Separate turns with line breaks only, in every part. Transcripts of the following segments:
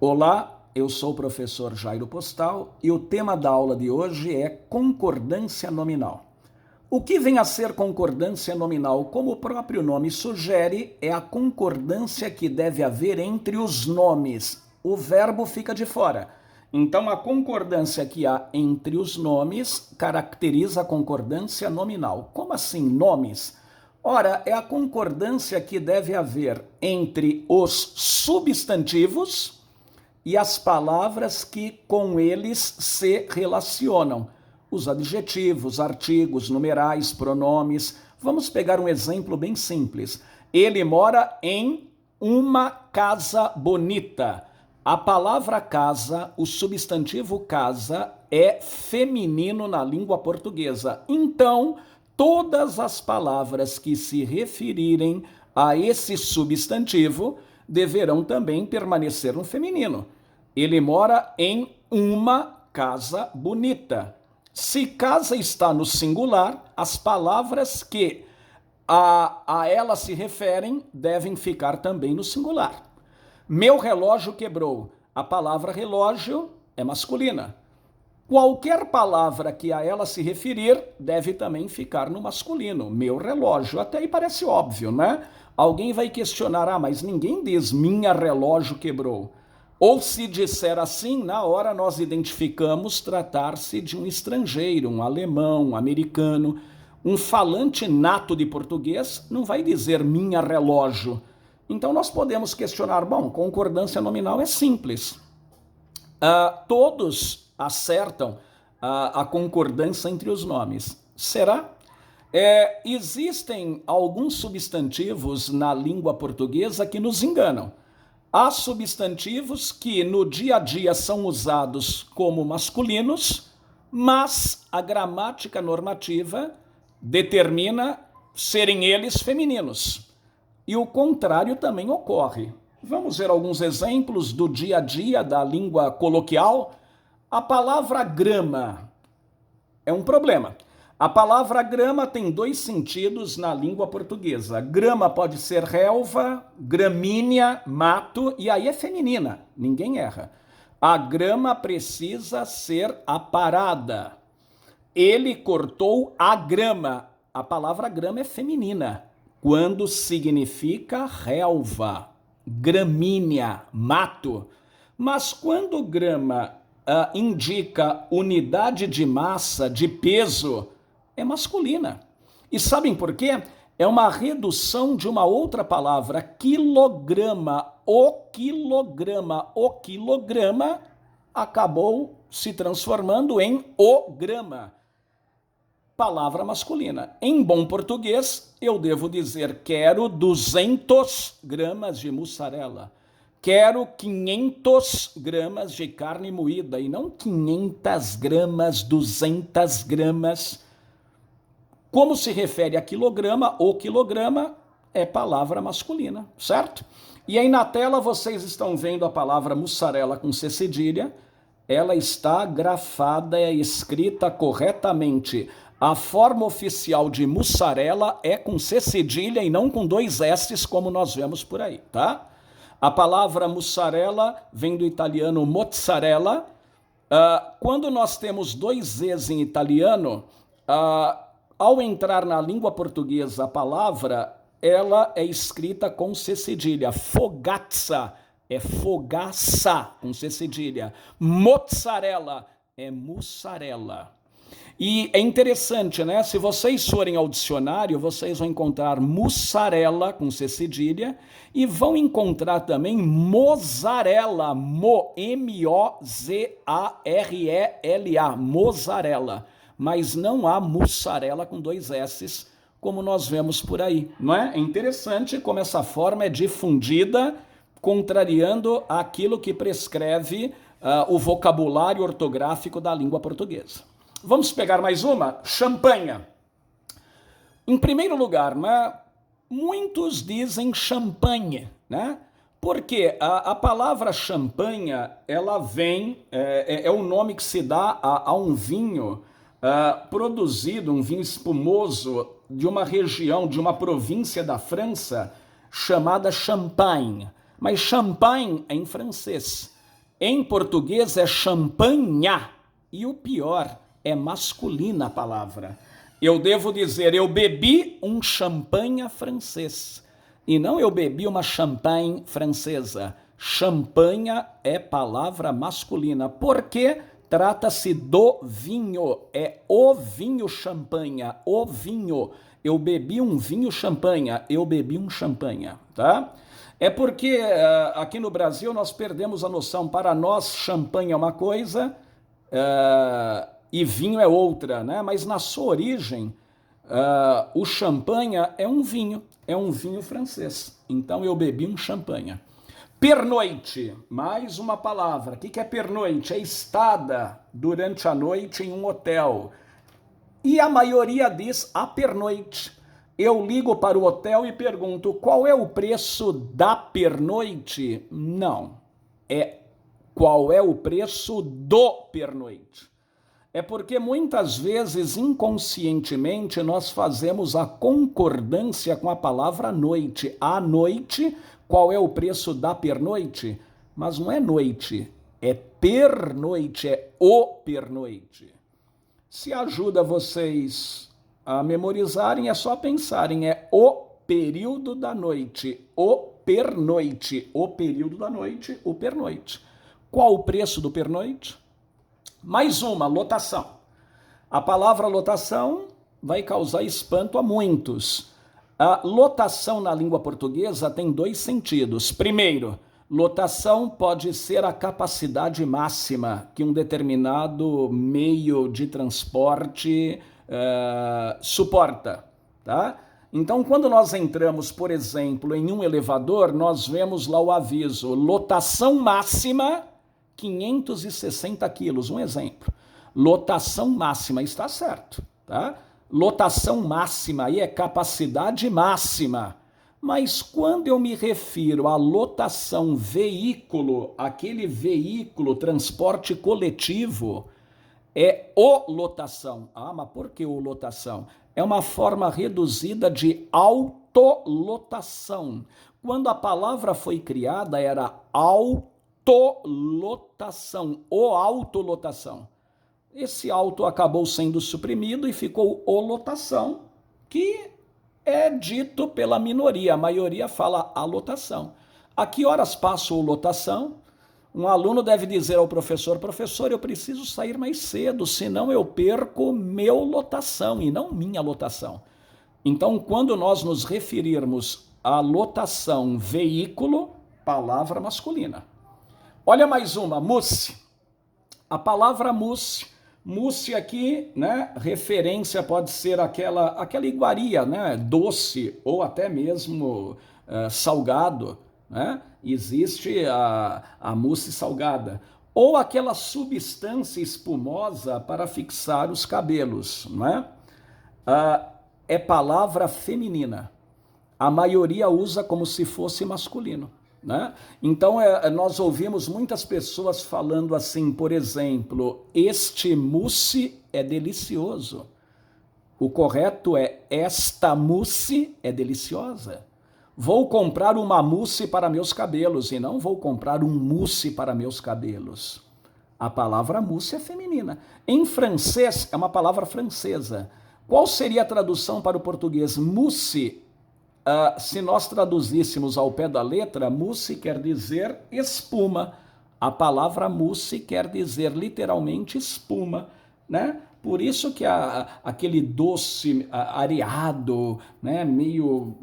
Olá, eu sou o professor Jairo Postal e o tema da aula de hoje é concordância nominal. O que vem a ser concordância nominal? Como o próprio nome sugere, é a concordância que deve haver entre os nomes. O verbo fica de fora. Então, a concordância que há entre os nomes caracteriza a concordância nominal. Como assim nomes? Ora, é a concordância que deve haver entre os substantivos e as palavras que com eles se relacionam. Os adjetivos, artigos, numerais, pronomes. Vamos pegar um exemplo bem simples. Ele mora em uma casa bonita. A palavra casa, o substantivo casa, é feminino na língua portuguesa. Então, todas as palavras que se referirem a esse substantivo deverão também permanecer no feminino. Ele mora em uma casa bonita. Se casa está no singular, as palavras que a ela se referem devem ficar também no singular. Meu relógio quebrou. A palavra relógio é masculina. Qualquer palavra que a ela se referir deve também ficar no masculino. Meu relógio. Até aí parece óbvio, né? Alguém vai questionar, mas ninguém diz minha relógio quebrou. Ou se disser assim, na hora nós identificamos tratar-se de um estrangeiro, um alemão, um americano. Um falante nato de português não vai dizer minha relógio. Então nós podemos questionar, bom, concordância nominal é simples. Todos acertam a concordância entre os nomes. Será? Existem alguns substantivos na língua portuguesa que nos enganam. Há substantivos que no dia a dia são usados como masculinos, mas a gramática normativa determina serem eles femininos. E o contrário também ocorre. Vamos ver alguns exemplos do dia a dia da língua coloquial. A palavra grama é um problema. A palavra grama tem dois sentidos na língua portuguesa. Grama pode ser relva, gramínea, mato, e aí é feminina, ninguém erra. A grama precisa ser aparada. Ele cortou a grama. A palavra grama é feminina, quando significa relva, gramínea, mato. Mas quando grama indica unidade de massa, de peso, é masculina. E sabem por quê? É uma redução de uma outra palavra, quilograma. O quilograma acabou se transformando em o grama. Palavra masculina. Em bom português, eu devo dizer quero 200 gramas de mussarela. Quero 500 gramas de carne moída e não 500 gramas, 200 gramas. Como se refere a quilograma, o quilograma é palavra masculina, certo? E aí na tela vocês estão vendo a palavra mussarela com C cedilha. Ela está grafada, escrita corretamente. A forma oficial de mussarela é com C cedilha e não com dois S's, como nós vemos por aí, tá? A palavra mussarela vem do italiano mozzarella. Quando nós temos dois E's em italiano, ao entrar na língua portuguesa a palavra, ela é escrita com C cedilha. Fogazza é fogaça com C cedilha. Mozzarella é mussarela. E é interessante, né? Se vocês forem ao dicionário, vocês vão encontrar mussarela com C cedilha e vão encontrar também mozzarella, M-O-Z-A-R-E-L-A, mozzarella. Mas não há mussarela com dois S's, como nós vemos por aí, não é? É interessante como essa forma é difundida, contrariando aquilo que prescreve o vocabulário ortográfico da língua portuguesa. Vamos pegar mais uma? Champanha. Em primeiro lugar, né, muitos dizem champanhe, né? Porque a palavra champanha, ela vem, é o nome que se dá a um vinho produzido, um vinho espumoso de uma região, de uma província da França, chamada Champagne. Mas Champagne é em francês. Em português é champanha. E o pior, é masculina a palavra. Eu devo dizer, eu bebi um champanhe francês. E não eu bebi uma champanhe francesa. Champanha é palavra masculina. Porque trata-se do vinho. É o vinho champanha. O vinho. Eu bebi um vinho champanha. Eu bebi um champanha. Tá? É porque aqui no Brasil nós perdemos a noção. Para nós, champanhe é uma coisa e vinho é outra, né? Mas na sua origem, o champanha é um vinho francês. Então eu bebi um champanha. Pernoite, mais uma palavra. O que é pernoite? É estada durante a noite em um hotel. E a maioria diz a pernoite. Eu ligo para o hotel e pergunto, qual é o preço da pernoite? Não, é qual é o preço do pernoite. É porque muitas vezes, inconscientemente, nós fazemos a concordância com a palavra noite. À noite, qual é o preço da pernoite? Mas não é noite, é pernoite, é o pernoite. Se ajuda vocês a memorizarem, é só pensarem, é o período da noite, o pernoite, o período da noite, o pernoite. Qual o preço do pernoite? Mais uma, lotação. A palavra lotação vai causar espanto a muitos. A lotação na língua portuguesa tem dois sentidos. Primeiro, lotação pode ser a capacidade máxima que um determinado meio de transporte suporta, tá? Então, quando nós entramos, por exemplo, em um elevador, nós vemos lá o aviso, lotação máxima 560 quilos, um exemplo. Lotação máxima, está certo, tá? Lotação máxima aí é capacidade máxima. Mas quando eu me refiro à lotação veículo, aquele veículo, transporte coletivo, é o lotação. Ah, mas por que o lotação? É uma forma reduzida de autolotação. Quando a palavra foi criada, era autolotação, ou autolotação. Esse auto acabou sendo suprimido e ficou o lotação, que é dito pela minoria. A maioria fala a lotação. A que horas passa o lotação? Um aluno deve dizer ao professor, professor, eu preciso sair mais cedo, senão eu perco meu lotação e não minha lotação. Então, quando nós nos referirmos à lotação veículo, palavra masculina. Olha mais uma, mousse. A palavra mousse, mousse aqui, né, referência pode ser aquela iguaria, né, doce ou até mesmo salgado, né? Existe a mousse salgada. Ou aquela substância espumosa para fixar os cabelos, né? É palavra feminina. A maioria usa como se fosse masculino, né? Então, nós ouvimos muitas pessoas falando assim, por exemplo, este mousse é delicioso. O correto é esta mousse é deliciosa. Vou comprar uma mousse para meus cabelos e não vou comprar um mousse para meus cabelos. A palavra mousse é feminina. Em francês, é uma palavra francesa. Qual seria a tradução para o português? Mousse, se nós traduzíssemos ao pé da letra, mousse quer dizer espuma. A palavra mousse quer dizer literalmente espuma, né? Por isso que aquele doce areado, né, meio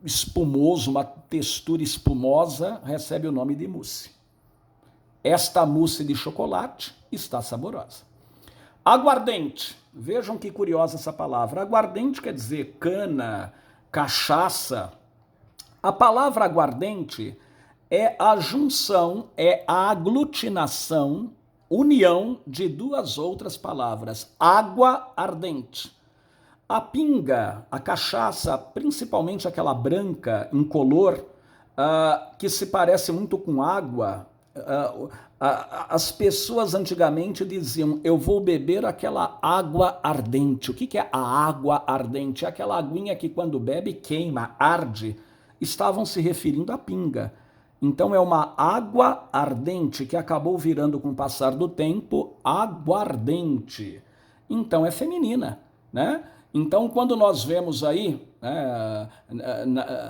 espumoso, uma textura espumosa, recebe o nome de mousse. Esta mousse de chocolate está saborosa. Aguardente. Vejam que curiosa essa palavra. Aguardente quer dizer cana, cachaça. A palavra aguardente é a junção, é a aglutinação, união de duas outras palavras. Água ardente. A pinga, a cachaça, principalmente aquela branca, incolor, que se parece muito com água, as pessoas antigamente diziam, eu vou beber aquela água ardente. O que é a água ardente? É aquela aguinha que quando bebe queima, arde. Estavam se referindo à pinga. Então é uma água ardente que acabou virando, com o passar do tempo, aguardente. Então é feminina, né? Então quando nós vemos aí,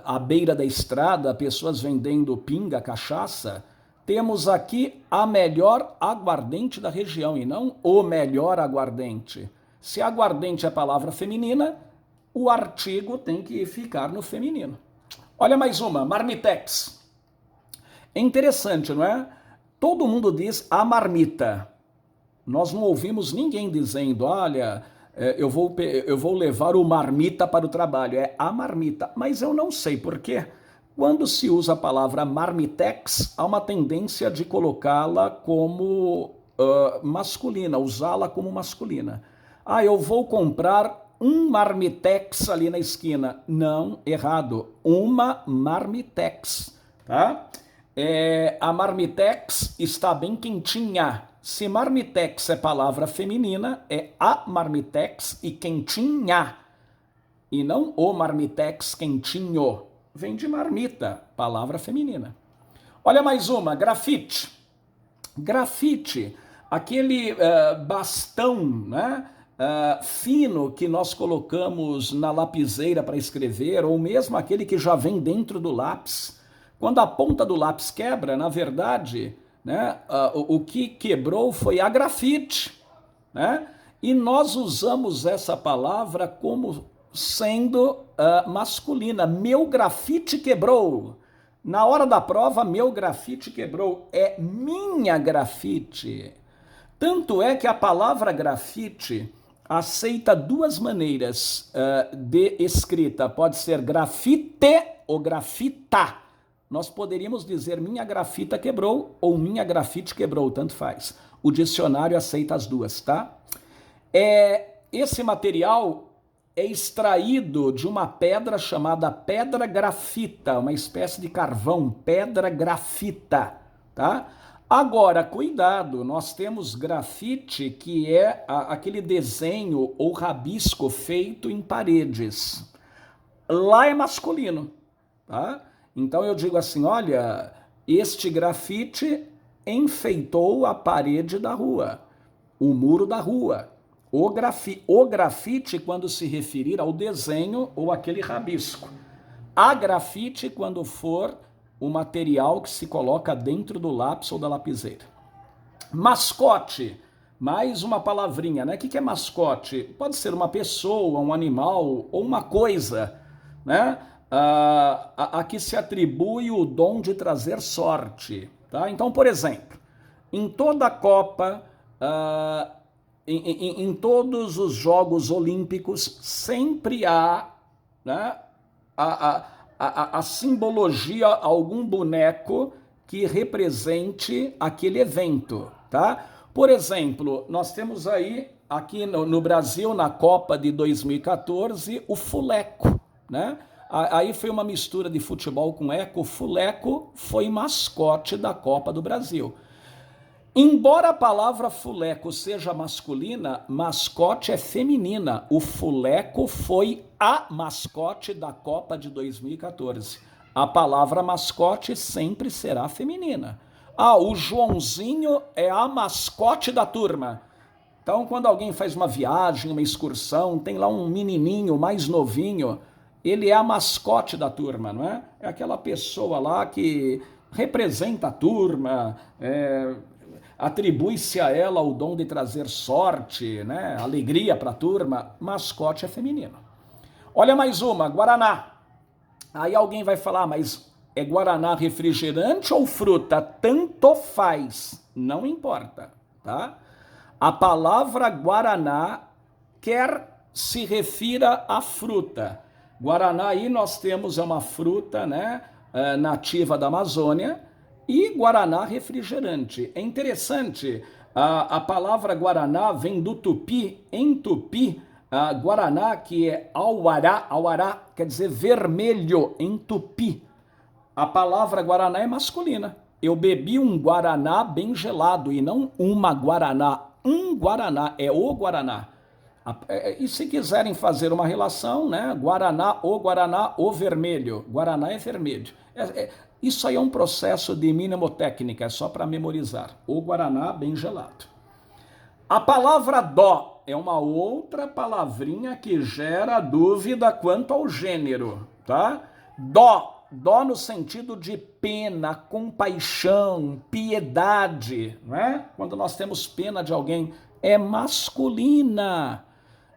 à beira da estrada, pessoas vendendo pinga, cachaça, temos aqui a melhor aguardente da região e não o melhor aguardente. Se aguardente é palavra feminina, o artigo tem que ficar no feminino. Olha mais uma, marmitex. É interessante, não é? Todo mundo diz a marmita. Nós não ouvimos ninguém dizendo, olha, eu vou levar o marmita para o trabalho. É a marmita. Mas eu não sei por quê. Quando se usa a palavra marmitex, há uma tendência de colocá-la como masculina, usá-la como masculina. Ah, eu vou comprar um marmitex ali na esquina. Não, errado. Uma marmitex, tá? A marmitex está bem quentinha. Se marmitex é palavra feminina, é a marmitex e quentinha. E não o marmitex quentinho. Vem de marmita, palavra feminina. Olha mais uma, grafite. Grafite, aquele bastão, né, fino que nós colocamos na lapiseira para escrever, ou mesmo aquele que já vem dentro do lápis. Quando a ponta do lápis quebra, na verdade, né, o que quebrou foi a grafite, né? E nós usamos essa palavra como sendo masculina. Meu grafite quebrou. Na hora da prova, meu grafite quebrou. É minha grafite. Tanto é que a palavra grafite aceita duas maneiras de escrita. Pode ser grafite ou grafita. Nós poderíamos dizer minha grafita quebrou ou minha grafite quebrou, tanto faz. O dicionário aceita as duas, tá? Esse material é extraído de uma pedra chamada pedra grafita, uma espécie de carvão, pedra grafita, tá? Agora, cuidado, nós temos grafite, que é aquele desenho ou rabisco feito em paredes. Lá é masculino, tá? Então eu digo assim, olha, este grafite enfeitou a parede da rua, o muro da rua. O grafite quando se referir ao desenho ou aquele rabisco. A grafite quando for o material que se coloca dentro do lápis ou da lapiseira. Mascote, mais uma palavrinha, né? O que é mascote? Pode ser uma pessoa, um animal ou uma coisa, né? A que se atribui o dom de trazer sorte, tá? Então, por exemplo, em toda a Copa, em todos os Jogos Olímpicos, sempre há, né, a simbologia, algum boneco que represente aquele evento, tá? Por exemplo, nós temos aí, aqui no Brasil, na Copa de 2014, o fuleco, né? Aí foi uma mistura de futebol com eco. O fuleco foi mascote da Copa do Brasil. Embora a palavra fuleco seja masculina, mascote é feminina. O fuleco foi a mascote da Copa de 2014. A palavra mascote sempre será feminina. O Joãozinho é a mascote da turma. Então, quando alguém faz uma viagem, uma excursão, tem lá um menininho mais novinho, ele é a mascote da turma, não é? É aquela pessoa lá que representa a turma, atribui-se a ela o dom de trazer sorte, né? Alegria para a turma. Mascote é feminino. Olha mais uma, Guaraná. Aí alguém vai falar, mas é Guaraná refrigerante ou fruta? Tanto faz, não importa, tá? A palavra Guaraná quer se refira à fruta. Guaraná aí nós temos uma fruta, né, nativa da Amazônia, e Guaraná refrigerante. É interessante, a palavra Guaraná vem do tupi, em tupi, Guaraná, que é auará quer dizer vermelho em tupi. A palavra Guaraná é masculina. Eu bebi um Guaraná bem gelado e não uma Guaraná. Um Guaraná, é o Guaraná. E se quiserem fazer uma relação, né? Guaraná, o vermelho. Guaraná é vermelho. Isso aí é um processo de mnemotécnica, é só para memorizar. O Guaraná bem gelado. A palavra dó é uma outra palavrinha que gera dúvida quanto ao gênero, tá? Dó no sentido de pena, compaixão, piedade, não é? Quando nós temos pena de alguém, é masculina.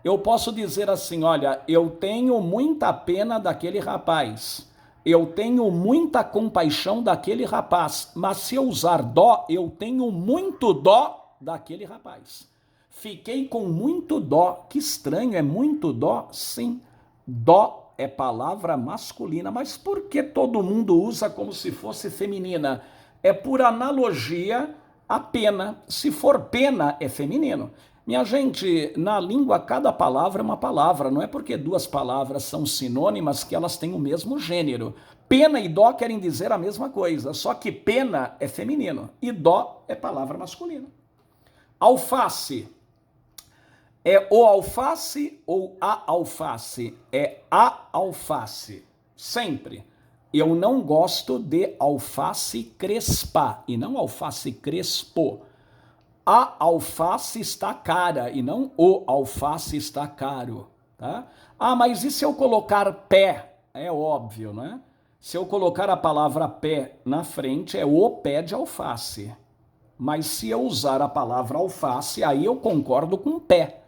Eu posso dizer assim, olha, eu tenho muita pena daquele rapaz, eu tenho muita compaixão daquele rapaz, mas se eu usar dó, eu tenho muito dó daquele rapaz. Fiquei com muito dó. Que estranho, é muito dó? Sim, dó é palavra masculina, mas por que todo mundo usa como se fosse feminina? É por analogia à pena. Se for pena, é feminino. Minha gente, na língua cada palavra é uma palavra, não é porque duas palavras são sinônimas que elas têm o mesmo gênero. Pena e dó querem dizer a mesma coisa, só que pena é feminino e dó é palavra masculina. Alface. É o alface ou a alface? É a alface. Sempre. Eu não gosto de alface crespa e não alface crespo. A alface está cara e não o alface está caro, tá? Ah, mas e se eu colocar pé? É óbvio, né? Se eu colocar a palavra pé na frente, é o pé de alface. Mas se eu usar a palavra alface, aí eu concordo com pé.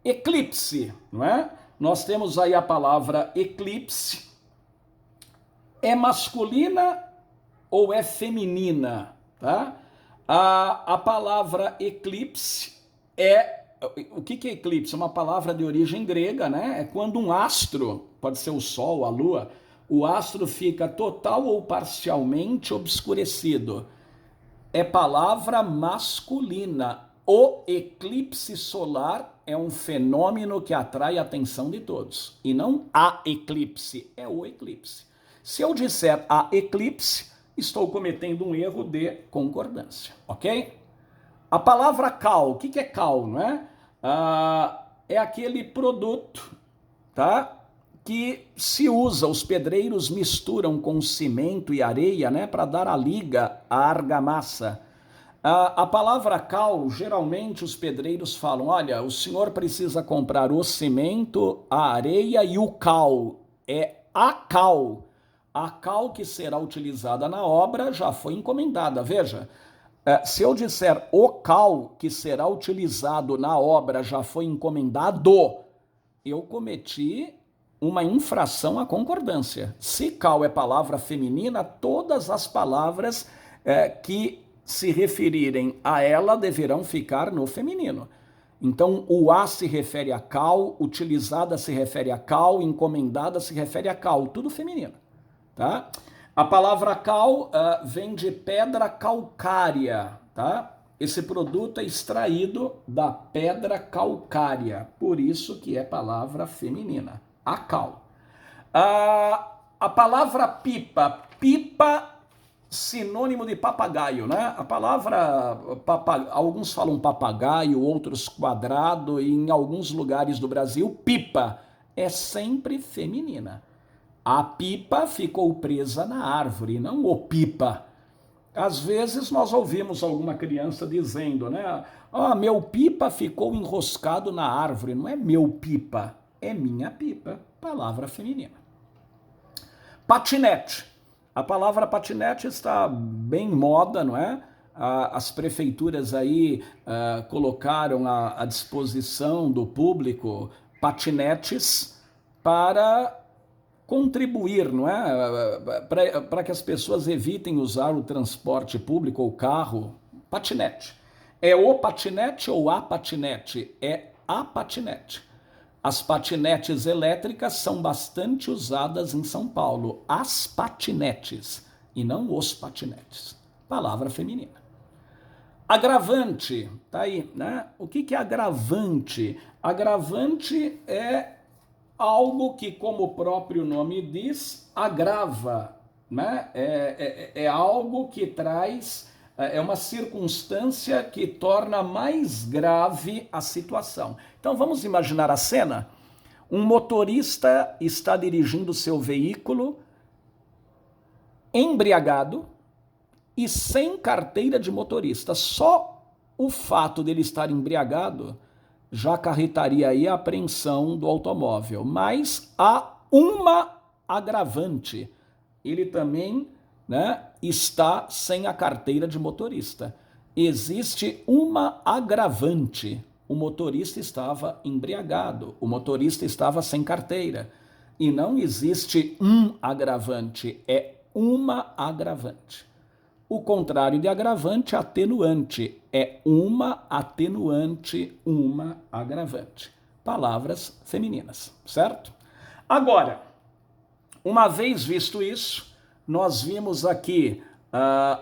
Eclipse, não é? Nós temos aí a palavra eclipse. É masculina ou é feminina, tá? A palavra eclipse é... O que é eclipse? É uma palavra de origem grega, né? É quando um astro, pode ser o Sol, a Lua, o astro fica total ou parcialmente obscurecido. É palavra masculina. O eclipse solar é um fenômeno que atrai a atenção de todos. E não a eclipse, é o eclipse. Se eu disser a eclipse, estou cometendo um erro de concordância, ok? A palavra cal, o que é cal, não é? É aquele produto, tá? Que se usa, os pedreiros misturam com cimento e areia, né, para dar a liga à argamassa. A palavra cal, geralmente os pedreiros falam, olha, o senhor precisa comprar o cimento, a areia e o cal. É a cal. A cal que será utilizada na obra já foi encomendada. Veja, se eu disser o cal que será utilizado na obra já foi encomendado, eu cometi uma infração à concordância. Se cal é palavra feminina, todas as palavras que se referirem a ela deverão ficar no feminino. Então, o a se refere a cal, utilizada se refere a cal, encomendada se refere a cal, tudo feminino. Tá? A palavra cal vem de pedra calcária, tá? Esse produto é extraído da pedra calcária, por isso que é palavra feminina, a cal. A palavra pipa, sinônimo de papagaio, né? A palavra, alguns falam papagaio, outros quadrado, e em alguns lugares do Brasil, pipa é sempre feminina. A pipa ficou presa na árvore, não o pipa. Às vezes nós ouvimos alguma criança dizendo, né? Meu pipa ficou enroscado na árvore. Não é meu pipa, é minha pipa. Palavra feminina. Patinete. A palavra patinete está bem em moda, não é? As prefeituras aí colocaram à disposição do público patinetes para contribuir, não é? Para que as pessoas evitem usar o transporte público ou carro. Patinete. É o patinete ou a patinete? É a patinete. As patinetes elétricas são bastante usadas em São Paulo. As patinetes e não os patinetes. Palavra feminina. Agravante, tá aí, né? O que é agravante? Agravante é algo que, como o próprio nome diz, agrava, né? É algo que traz É uma circunstância que torna mais grave a situação. Então vamos imaginar a cena. Um motorista está dirigindo seu veículo embriagado e sem carteira de motorista. Só o fato dele estar embriagado já acarretaria aí a apreensão do automóvel. Mas há uma agravante. Ele também, né, está sem a carteira de motorista. Existe uma agravante. O motorista estava embriagado, o motorista estava sem carteira. E não existe um agravante, é uma agravante. O contrário de agravante, atenuante. É uma atenuante, uma agravante. Palavras femininas, certo? Agora, uma vez visto isso, nós vimos aqui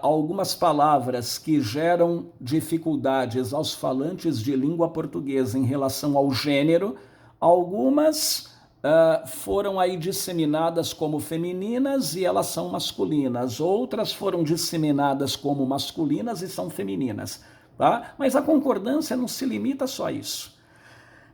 algumas palavras que geram dificuldades aos falantes de língua portuguesa em relação ao gênero. Algumas foram aí disseminadas como femininas e elas são masculinas. Outras foram disseminadas como masculinas e são femininas. Tá? Mas a concordância não se limita só a isso.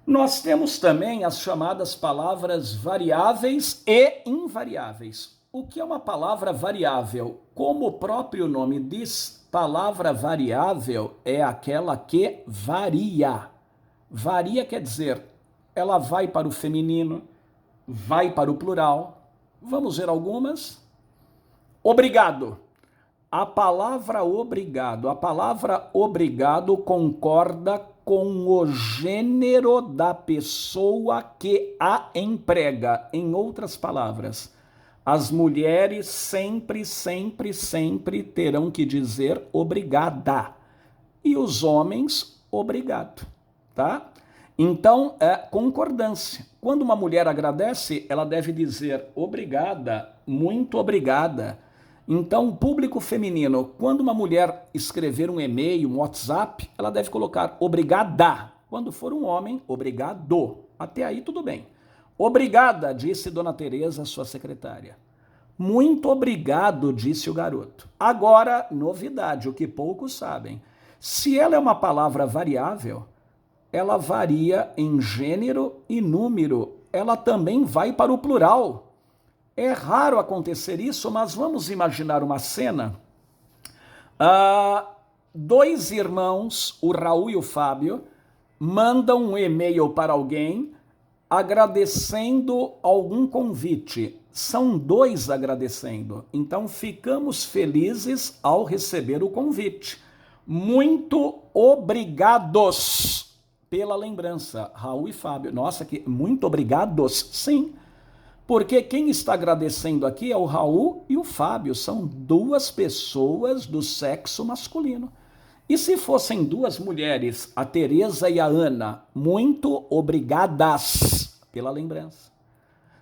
Nós temos também as chamadas palavras variáveis e invariáveis. O que é uma palavra variável? Como o próprio nome diz, palavra variável é aquela que varia. Varia quer dizer, ela vai para o feminino, vai para o plural. Vamos ver algumas. Obrigado. A palavra obrigado concorda com o gênero da pessoa que a emprega. Em outras palavras, as mulheres sempre terão que dizer obrigada. E os homens, obrigado, tá? Então, é concordância. Quando uma mulher agradece, ela deve dizer obrigada, muito obrigada. Então, o público feminino, quando uma mulher escrever um e-mail, um WhatsApp, ela deve colocar obrigada. Quando for um homem, obrigado. Até aí tudo bem. Obrigada, disse Dona Teresa, sua secretária. Muito obrigado, disse o garoto. Agora, novidade, o que poucos sabem. Se ela é uma palavra variável, ela varia em gênero e número. Ela também vai para o plural. É raro acontecer isso, mas vamos imaginar uma cena. Dois irmãos, o Raul e o Fábio, mandam um e-mail para alguém agradecendo algum convite. São dois agradecendo. Então ficamos felizes ao receber o convite. Muito obrigados pela lembrança. Raul e Fábio. Nossa, que muito obrigados. Sim. Porque quem está agradecendo aqui é o Raul e o Fábio. São duas pessoas do sexo masculino. E se fossem duas mulheres, a Teresa e a Ana, muito obrigadas pela lembrança.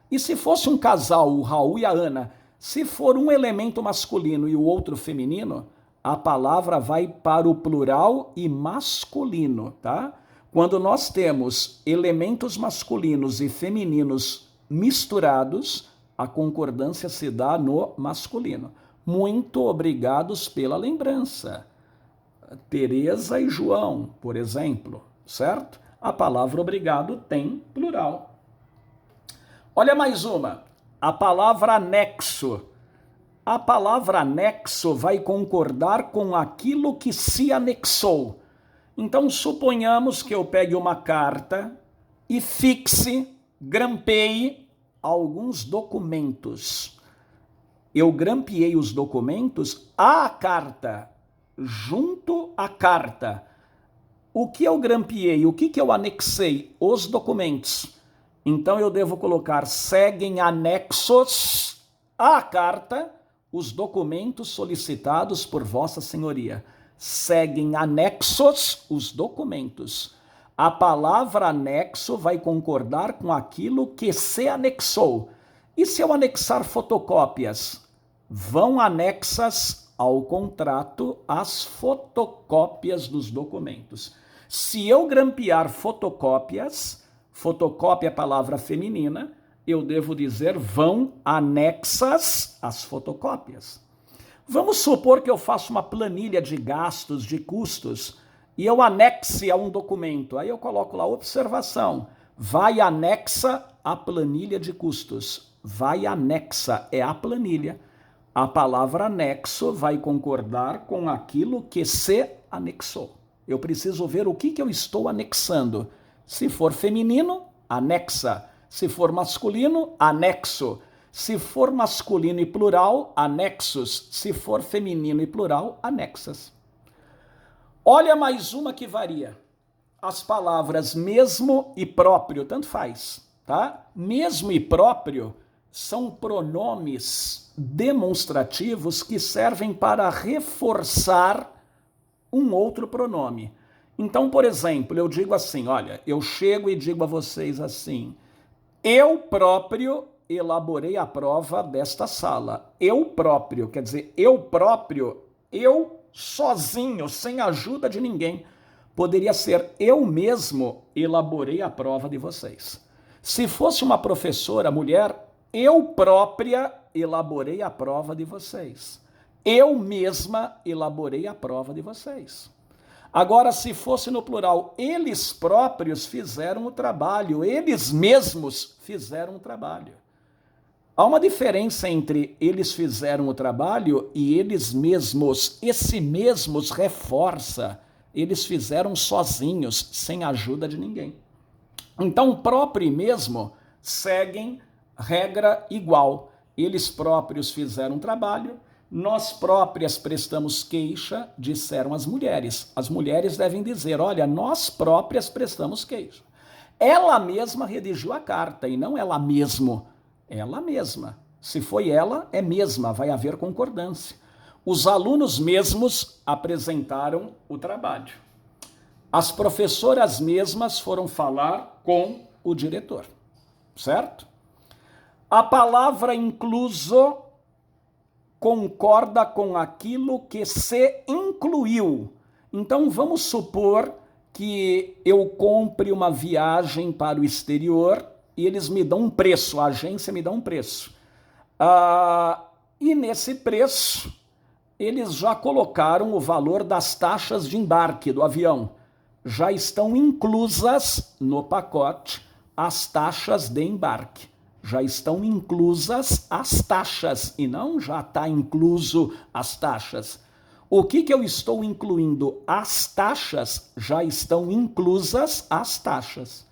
E se fosse um casal, o Raul e a Ana, se for um elemento masculino e o outro feminino, a palavra vai para o plural e masculino, tá? Quando nós temos elementos masculinos e femininos misturados, a concordância se dá no masculino. Muito obrigados pela lembrança. Teresa e João, por exemplo, certo? A palavra obrigado tem plural. Olha mais uma, a palavra anexo. A palavra anexo vai concordar com aquilo que se anexou. Então, suponhamos que eu pegue uma carta e fixe, grampeie alguns documentos. Eu grampeei os documentos à carta, junto à carta. O que eu grampeei? O que eu anexei? Os documentos. Então eu devo colocar seguem anexos à carta os documentos solicitados por Vossa Senhoria. Seguem anexos os documentos. A palavra anexo vai concordar com aquilo que se anexou. E se eu anexar fotocópias? Vão anexas ao contrato as fotocópias dos documentos. Se eu grampear fotocópias, fotocópia é palavra feminina, eu devo dizer vão anexas as fotocópias. Vamos supor que eu faço uma planilha de gastos, de custos, e eu anexe a um documento. Aí eu coloco lá, observação, vai anexa a planilha de custos. Vai anexa, é a planilha. A palavra anexo vai concordar com aquilo que se anexou. Eu preciso ver o que eu estou anexando. Se for feminino, anexa. Se for masculino, anexo. Se for masculino e plural, anexos. Se for feminino e plural, anexas. Olha mais uma que varia. As palavras mesmo e próprio, tanto faz, tá? Mesmo e próprio são pronomes demonstrativos que servem para reforçar um outro pronome. Então, por exemplo, eu digo assim, olha, eu chego e digo a vocês assim, eu próprio elaborei a prova desta sala. Eu próprio, quer dizer, eu próprio, eu sozinho, sem ajuda de ninguém. Poderia ser eu mesmo elaborei a prova de vocês. Se fosse uma professora mulher, eu própria elaborei a prova de vocês. Eu mesma elaborei a prova de vocês. Agora, se fosse no plural, eles próprios fizeram o trabalho, eles mesmos fizeram o trabalho. Há uma diferença entre eles fizeram o trabalho e eles mesmos. Esse mesmos reforça. Eles fizeram sozinhos, sem ajuda de ninguém. Então, próprio e mesmo seguem regra igual. Eles próprios fizeram trabalho, nós próprias prestamos queixa, disseram as mulheres. As mulheres devem dizer, olha, nós próprias prestamos queixa. Ela mesma redigiu a carta e não ela mesmo. Ela mesma. Se foi ela, é mesma, vai haver concordância. Os alunos mesmos apresentaram o trabalho. As professoras mesmas foram falar com o diretor, certo? A palavra incluso concorda com aquilo que se incluiu. Então, vamos supor que eu compre uma viagem para o exterior e eles me dão um preço, a agência me dá um preço. E nesse preço, eles já colocaram o valor das taxas de embarque do avião. Já estão inclusas no pacote as taxas de embarque. Já estão inclusas as taxas e não já está incluso as taxas. O que eu estou incluindo? As taxas, já estão inclusas as taxas.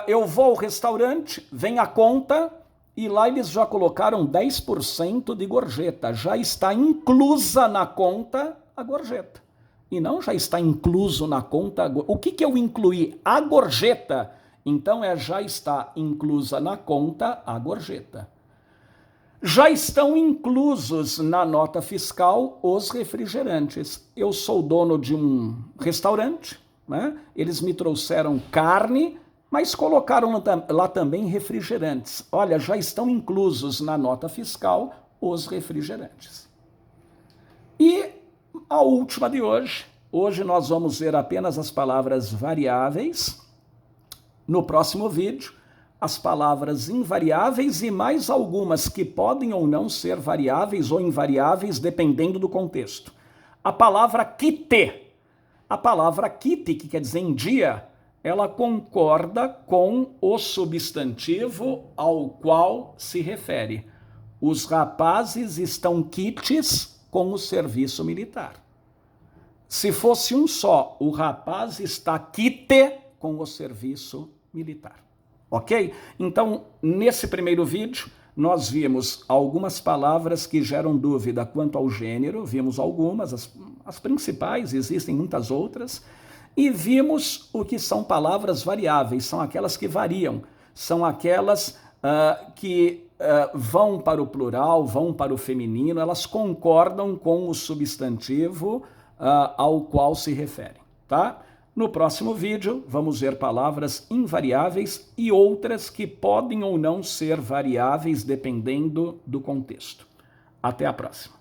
Eu vou ao restaurante, vem a conta e lá eles já colocaram 10% de gorjeta. Já está inclusa na conta a gorjeta. E não já está incluso na conta... O que eu incluí? A gorjeta. Então, já está inclusa na conta a gorjeta. Já estão inclusos na nota fiscal os refrigerantes. Eu sou dono de um restaurante, né? Eles me trouxeram carne, mas colocaram lá também refrigerantes. Olha, já estão inclusos na nota fiscal os refrigerantes. E a última de hoje. Hoje nós vamos ver apenas as palavras variáveis. No próximo vídeo, as palavras invariáveis e mais algumas que podem ou não ser variáveis ou invariáveis, dependendo do contexto. A palavra quite. A palavra quite, que quer dizer em dia, ela concorda com o substantivo ao qual se refere. Os rapazes estão quites com o serviço militar. Se fosse um só, o rapaz está quite com o serviço militar. Ok? Então, nesse primeiro vídeo, nós vimos algumas palavras que geram dúvida quanto ao gênero, vimos algumas, as principais, existem muitas outras, e vimos o que são palavras variáveis, são aquelas que variam, são aquelas que vão para o plural, vão para o feminino, elas concordam com o substantivo ao qual se referem, tá? No próximo vídeo, vamos ver palavras invariáveis e outras que podem ou não ser variáveis dependendo do contexto. Até a próxima.